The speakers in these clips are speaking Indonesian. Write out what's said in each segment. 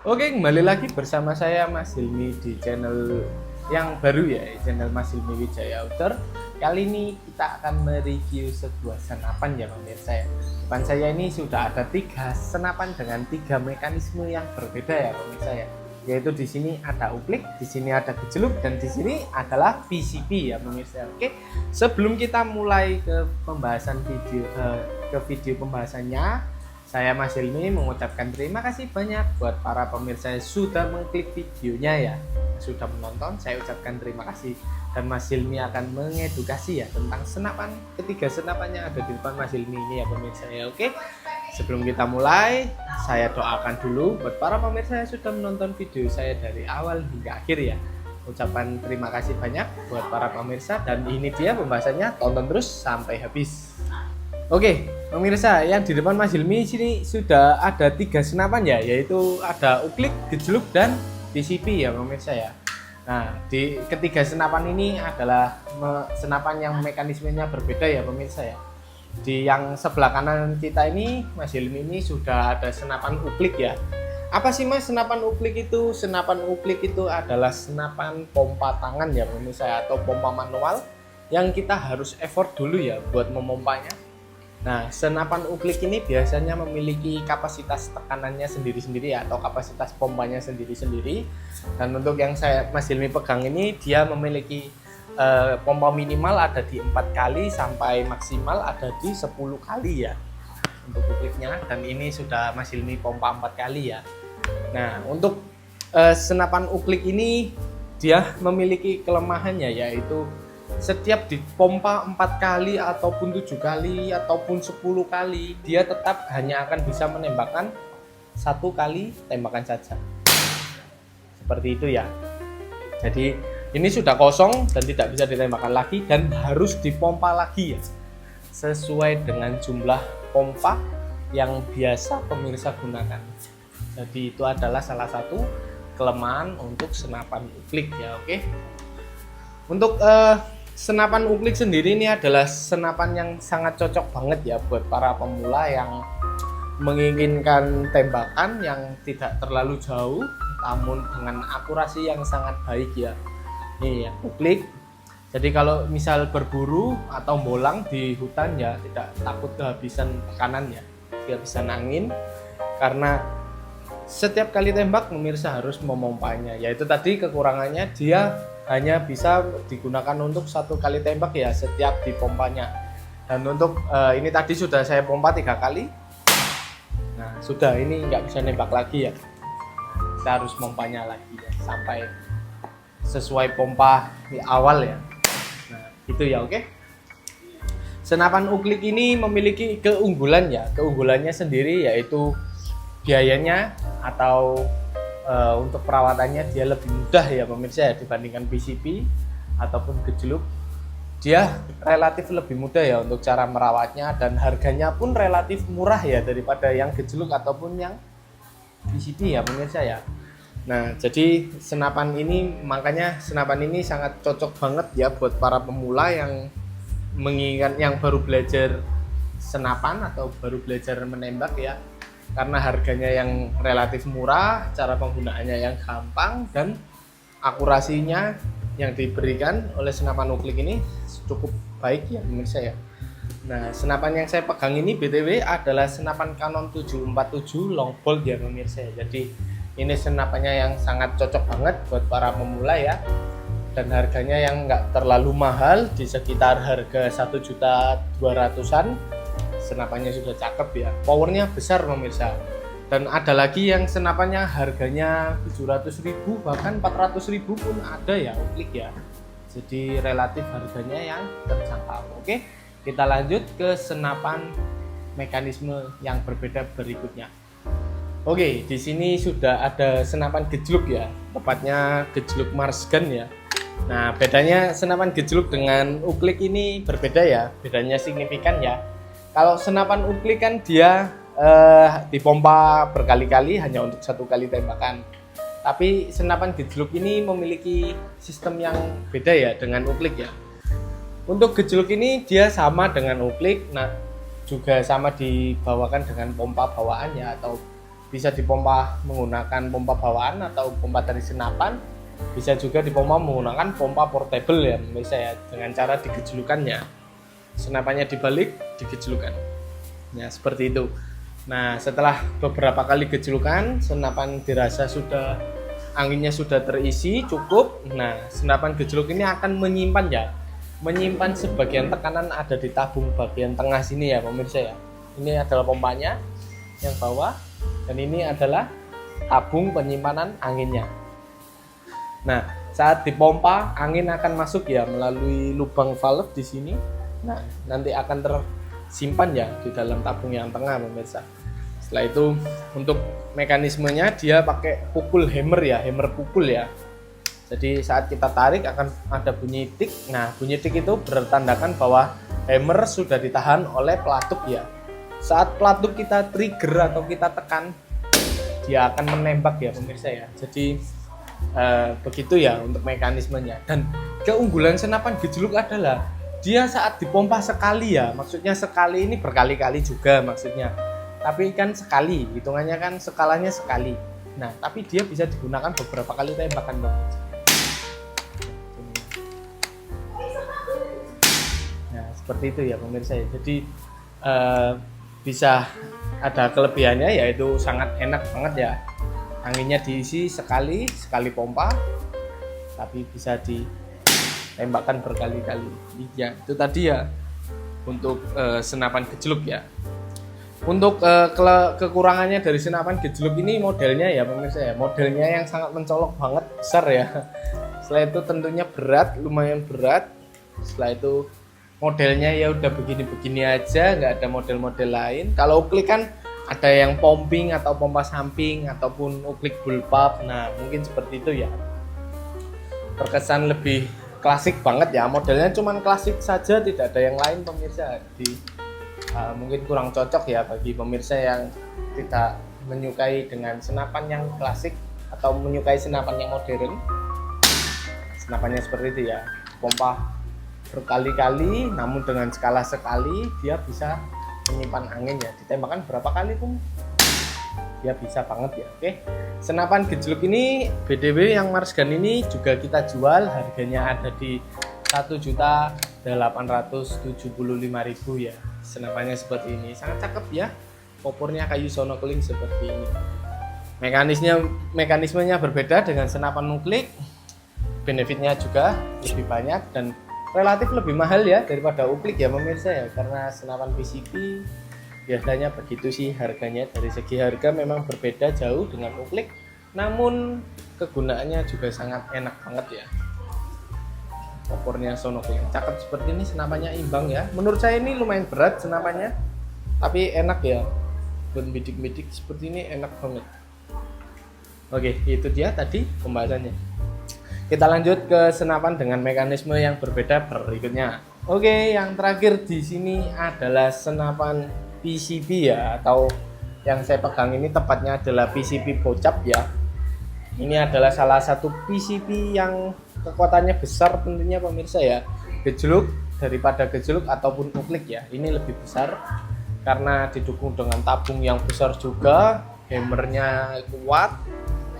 Oke, kembali lagi bersama saya Mas Hilmi di channel yang baru ya, channel Mas Hilmi Wijaya Outdoor. Kali ini kita akan mereview sebuah senapan ya pemirsa ya. Depan saya ini sudah ada 3 senapan dengan 3 mekanisme yang berbeda ya pemirsa ya. Yaitu di sini ada uplik, di sini ada gejluk, dan di sini adalah PCP ya pemirsa. Oke, sebelum kita mulai ke pembahasan video pembahasannya, saya Mas Hilmi mengucapkan terima kasih banyak buat para pemirsa yang sudah mengklik videonya ya, sudah menonton. Saya ucapkan terima kasih, dan Mas Hilmi akan mengedukasi ya tentang ketiga senapan yang ada di depan Mas Hilmi ini ya pemirsa ya. Oke, sebelum kita mulai, saya doakan dulu buat para pemirsa yang sudah menonton video saya dari awal hingga akhir ya. Ucapan terima kasih banyak buat para pemirsa, dan ini dia pembahasannya, tonton terus sampai habis. Oke, pemirsa, yang di depan Mas Hilmi sini sudah ada 3 senapan ya, yaitu ada uplik, gejluk, dan PCP ya pemirsa ya. Nah, di ketiga senapan ini adalah senapan yang mekanismenya berbeda ya pemirsa ya. Di yang sebelah kanan kita ini, Mas Hilmi ini sudah ada senapan uplik ya. Apa sih Mas senapan uplik itu? Senapan uplik itu adalah senapan pompa tangan ya pemirsa ya, atau pompa manual yang kita harus effort dulu ya buat memompanya. Nah, senapan uplik ini biasanya memiliki kapasitas tekanannya sendiri-sendiri ya, atau kapasitas pompanya sendiri-sendiri. Dan untuk yang Mas Hilmi pegang ini, dia memiliki pompa minimal ada di 4 kali sampai maksimal ada di 10 kali ya untuk upliknya. Dan ini sudah Mas Hilmi pompa 4 kali ya. Nah, untuk senapan uplik ini dia memiliki kelemahannya, yaitu setiap dipompa 4 kali ataupun 7 kali ataupun 10 kali, dia tetap hanya akan bisa menembakkan 1 kali tembakan saja, seperti itu ya. Jadi ini sudah kosong dan tidak bisa ditembakkan lagi, dan harus dipompa lagi ya, sesuai dengan jumlah pompa yang biasa pemirsa gunakan. Jadi itu adalah salah satu kelemahan untuk senapan uplik ya. Oke, untuk senapan uplik sendiri ini adalah senapan yang sangat cocok banget ya buat para pemula yang menginginkan tembakan yang tidak terlalu jauh namun dengan akurasi yang sangat baik ya. Ini ya uplik. Jadi kalau misal berburu atau bolang di hutan ya, tidak takut kehabisan tekanan ya, kehabisan angin, karena setiap kali tembak pemirsa harus memompanya. Yaitu tadi kekurangannya, dia hanya bisa digunakan untuk 1 kali tembak ya setiap dipompanya. Dan untuk ini tadi sudah saya pompa 3 kali. Nah, sudah, ini nggak bisa nembak lagi ya. Kita harus pompanya lagi ya sampai sesuai pompa di awal ya. Nah, itu ya. Oke. Senapan uplik ini memiliki keunggulan ya. Keunggulannya sendiri yaitu biayanya atau untuk perawatannya dia lebih mudah ya pemirsa ya, dibandingkan PCP ataupun gejluk. Dia relatif lebih mudah ya untuk cara merawatnya, dan harganya pun relatif murah ya daripada yang gejluk ataupun yang PCP ya pemirsa ya. Nah, jadi makanya senapan ini sangat cocok banget ya buat para pemula yang menginginkan, yang baru belajar senapan atau baru belajar menembak ya. Karena harganya yang relatif murah, cara penggunaannya yang gampang, dan akurasinya yang diberikan oleh senapan uplik ini cukup baik ya pemirsa ya. Nah, senapan yang saya pegang ini BTW adalah senapan Canon 747 long bolt ya pemirsa ya. Jadi ini senapannya yang sangat cocok banget buat para pemula ya, dan harganya yang nggak terlalu mahal, di sekitar harga 1.200.000-an. Senapannya sudah cakep ya, powernya besar pemirsa. Dan ada lagi yang senapannya harganya 700.000 bahkan 400.000 pun ada ya uplik ya. Jadi relatif harganya yang terjangkau. Oke, kita lanjut ke senapan mekanisme yang berbeda berikutnya. Oke, di sini sudah ada senapan gejluk ya, tepatnya gejluk Mars Gun ya. Nah, bedanya senapan gejluk dengan uplik ini berbeda ya, bedanya signifikan ya. Kalau senapan uplik kan dia dipompa berkali-kali hanya untuk 1 kali tembakan. Tapi senapan gejluk ini memiliki sistem yang beda ya dengan uplik ya. Untuk gejluk ini dia sama dengan uplik, nah juga sama dibawakan dengan pompa bawaan ya, atau bisa dipompa menggunakan pompa bawaan atau pompa dari senapan, bisa juga dipompa menggunakan pompa portable ya pemirsa ya, dengan cara digejulukannya, senapannya dibalik, digejulukan ya, seperti itu. Nah, setelah beberapa kali gejulukan, senapan dirasa sudah anginnya sudah terisi cukup. Nah, senapan gejluk ini akan menyimpan sebagian tekanan ada di tabung bagian tengah sini ya pemirsa ya. Ini adalah pompanya yang bawah, dan ini adalah tabung penyimpanan anginnya. Nah, saat dipompa angin akan masuk ya melalui lubang valve di sini. Nah, nanti akan tersimpan ya di dalam tabung yang tengah pemirsa. Setelah itu untuk mekanismenya dia pakai pukul hammer ya, hammer pukul ya. Jadi saat kita tarik akan ada bunyi tik. Nah, bunyi tik itu bertandakan bahwa hammer sudah ditahan oleh pelatuk ya. Saat pelatuk kita trigger atau kita tekan, dia akan menembak ya pemirsa ya. Jadi begitu ya untuk mekanismenya. Dan keunggulan senapan gejluk adalah dia saat dipompa sekali ya, maksudnya sekali ini berkali-kali juga maksudnya, tapi kan sekali, hitungannya kan skalanya sekali. Nah, tapi dia bisa digunakan beberapa kali tembakan bang. Nah, seperti itu ya pemirsa ya. Jadi bisa ada kelebihannya, yaitu sangat enak banget ya, anginnya diisi sekali pompa, tapi bisa ditembakkan berkali-kali ya. Itu tadi ya untuk senapan gejluk ya. Untuk kekurangannya dari senapan gejluk ini modelnya ya pemirsa ya, modelnya yang sangat mencolok banget, besar ya. Setelah itu tentunya berat, lumayan berat. Setelah itu modelnya ya udah begini-begini aja, nggak ada model-model lain. Kalau uklik kan ada yang pumping atau pompa samping ataupun uklik bullpup. Nah, mungkin seperti itu ya. Terkesan lebih klasik banget ya, modelnya cuman klasik saja, tidak ada yang lain pemirsa. Mungkin kurang cocok ya bagi pemirsa yang tidak menyukai dengan senapan yang klasik atau menyukai senapan yang modern. Senapannya seperti itu ya, pompa berkali-kali namun dengan skala sekali, dia bisa menyimpan angin ya, ditembakkan berapa kali pun dia bisa banget ya. Oke, senapan gejluk ini BDW yang Mars Gun ini juga kita jual, harganya ada di 1.875.000 ya. Senapannya seperti ini, sangat cakep ya, popornya kayu sonokeling seperti ini. Mekanismenya berbeda dengan senapan nuklik, benefitnya juga lebih banyak dan relatif lebih mahal ya daripada uklik ya pemirsa ya, karena senapan PCP biasanya begitu sih harganya. Dari segi harga memang berbeda jauh dengan uklik, namun kegunaannya juga sangat enak banget ya. Popornya sonokeling cakep seperti ini, senapannya imbang ya. Menurut saya ini lumayan berat senapannya, tapi enak ya buat bidik-bidik seperti ini, enak banget. Oke, itu dia tadi pembahasannya. Kita lanjut ke senapan dengan mekanisme yang berbeda berikutnya. Oke, yang terakhir di sini adalah senapan PCP ya, atau yang saya pegang ini tepatnya adalah PCP bocap ya. Ini adalah salah satu PCP yang kekuatannya besar tentunya pemirsa ya. Gejluk daripada gejluk ataupun uklik ya, ini lebih besar karena didukung dengan tabung yang besar juga, hammernya kuat.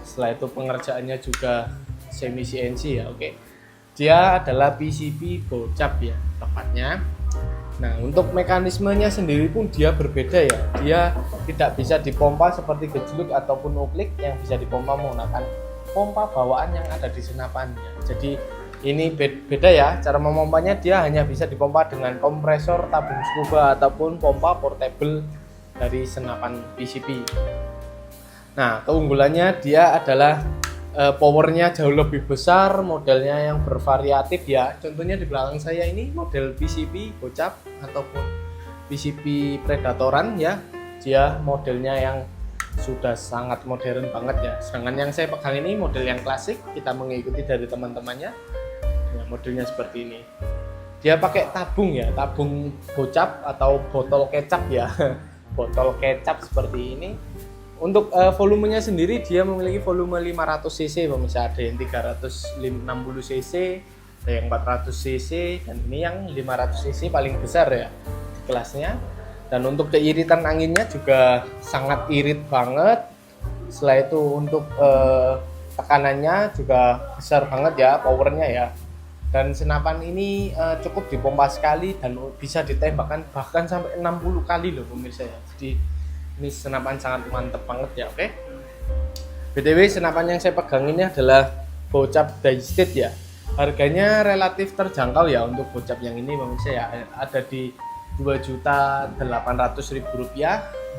Setelah itu pengerjaannya juga semi CNC ya. Oke, dia adalah PCP bocap ya tepatnya. Nah, untuk mekanismenya sendiri pun dia berbeda ya. Dia tidak bisa dipompa seperti gejluk ataupun uklik yang bisa dipompa menggunakan pompa bawaan yang ada di senapannya. Jadi ini beda ya, cara memompanya. Dia hanya bisa dipompa dengan kompresor tabung scuba ataupun pompa portable dari senapan PCP. Nah, keunggulannya dia adalah powernya jauh lebih besar, modelnya yang bervariatif ya. Contohnya di belakang saya ini model PCP bocap ataupun PCP predatoran ya. Dia modelnya yang sudah sangat modern banget ya. Sedangkan yang saya pegang ini model yang klasik, kita mengikuti dari teman-temannya. Ya, modelnya seperti ini. Dia pakai tabung ya, tabung bocap atau botol kecap ya. Botol kecap seperti ini. Untuk volumenya sendiri dia memiliki volume 500 cc pemirsa, ada yang 360 cc, ada yang 400 cc, dan ini yang 500 cc paling besar ya kelasnya. Dan untuk keiritan anginnya juga sangat irit banget, Setelah itu untuk tekanannya juga besar banget ya, powernya ya. Dan senapan ini cukup dipompa sekali dan bisa ditembakkan bahkan sampai 60 kali loh pemirsa ya. Jadi ini senapan sangat mantep banget ya, oke. BTW senapan yang saya pegang ini adalah bocap Daystate ya. Harganya relatif terjangkau ya untuk bocap yang ini pemirsa ya. Ada di Rp2.800.000.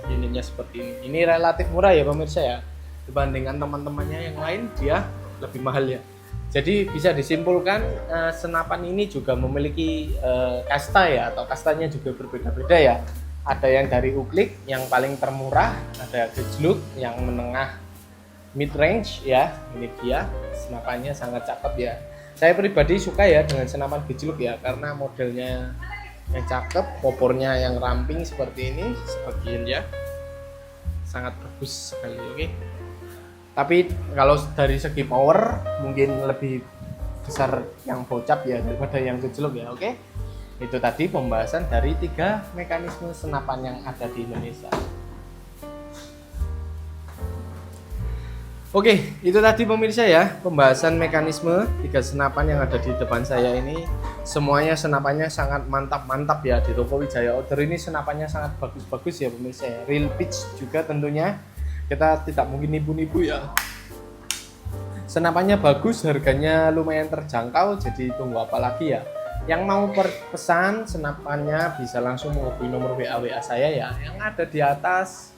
Unitnya seperti ini. Ini relatif murah ya pemirsa ya. Dibandingkan teman-temannya yang lain dia lebih mahal ya. Jadi bisa disimpulkan senapan ini juga memiliki kasta ya, atau kastanya juga berbeda-beda ya. Ada yang dari uklik yang paling termurah, ada gejluk yang menengah mid range ya. Ini dia senapannya sangat cakep ya. Saya pribadi suka ya dengan senapan gejluk ya, karena modelnya yang cakep, popornya yang ramping seperti ini, sebagian ya sangat bagus sekali, oke. Tapi kalau dari segi power mungkin lebih besar yang bocap ya daripada yang gejluk ya, oke. Itu tadi pembahasan dari 3 mekanisme senapan yang ada di Indonesia. Oke, itu tadi pemirsa ya, pembahasan mekanisme 3 senapan yang ada di depan saya ini. Semuanya senapannya sangat mantap-mantap ya. Di toko Wijaya Outdoor ini senapannya sangat bagus-bagus ya pemirsa ya. Real pitch juga tentunya. Kita tidak mungkin nipu-nipu ya. Senapannya bagus, harganya lumayan terjangkau, jadi tunggu apa lagi ya. Yang mau pesan senapannya bisa langsung menghubungi nomor WA saya ya, yang ada di atas,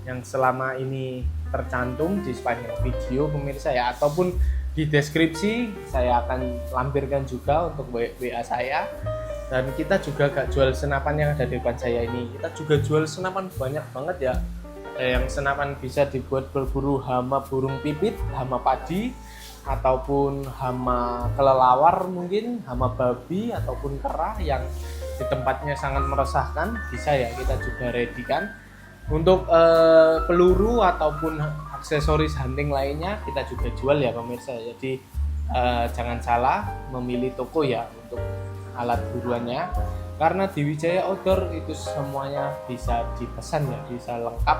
yang selama ini tercantum di sepanjang video pemirsa ya, ataupun di deskripsi saya akan lampirkan juga untuk WA saya. Dan kita juga gak jual senapan yang ada di depan saya ini, kita juga jual senapan banyak banget ya. Ada yang senapan bisa dibuat berburu hama burung pipit, hama padi, ataupun hama kelelawar, mungkin hama babi ataupun kera yang di tempatnya sangat meresahkan, bisa ya kita juga ready kan. Untuk peluru ataupun aksesoris hunting lainnya kita juga jual ya pemirsa. Jadi jangan salah memilih toko ya untuk alat buruannya, karena di Wijaya Outdoor itu semuanya bisa dipesan ya, bisa lengkap,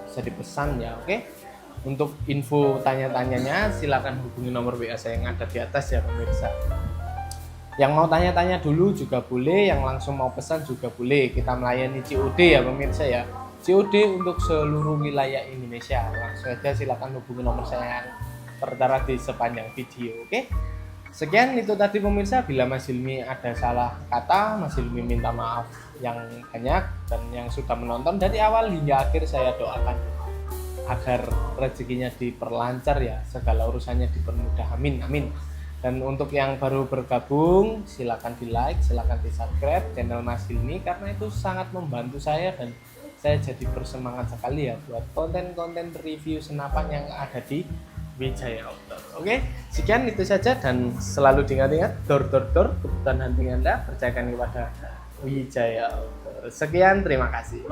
bisa dipesan ya, oke. Untuk info tanya-tanyanya silakan hubungi nomor WA saya yang ada di atas ya pemirsa. Yang mau tanya-tanya dulu juga boleh, yang langsung mau pesan juga boleh. Kita melayani COD ya pemirsa ya. COD untuk seluruh wilayah Indonesia. Langsung aja silakan hubungi nomor saya yang tertera di sepanjang video, oke? Sekian itu tadi pemirsa. Bila Mas Hilmi ada salah kata, Mas Hilmi minta maaf yang banyak, dan yang sudah menonton dari awal hingga akhir saya doakan agar rezekinya diperlancar ya, segala urusannya dipermudah, amin amin. Dan untuk yang baru bergabung silakan di like, silakan di subscribe channel Mas Hilmi, karena itu sangat membantu saya dan saya jadi bersemangat sekali ya buat konten-konten review senapan yang ada di Wijaya Outdoor. Oke, sekian itu saja, dan selalu diingat-ingat, dor kebutuhan hunting Anda percayakan kepada Wijaya Outdoor. Sekian, terima kasih.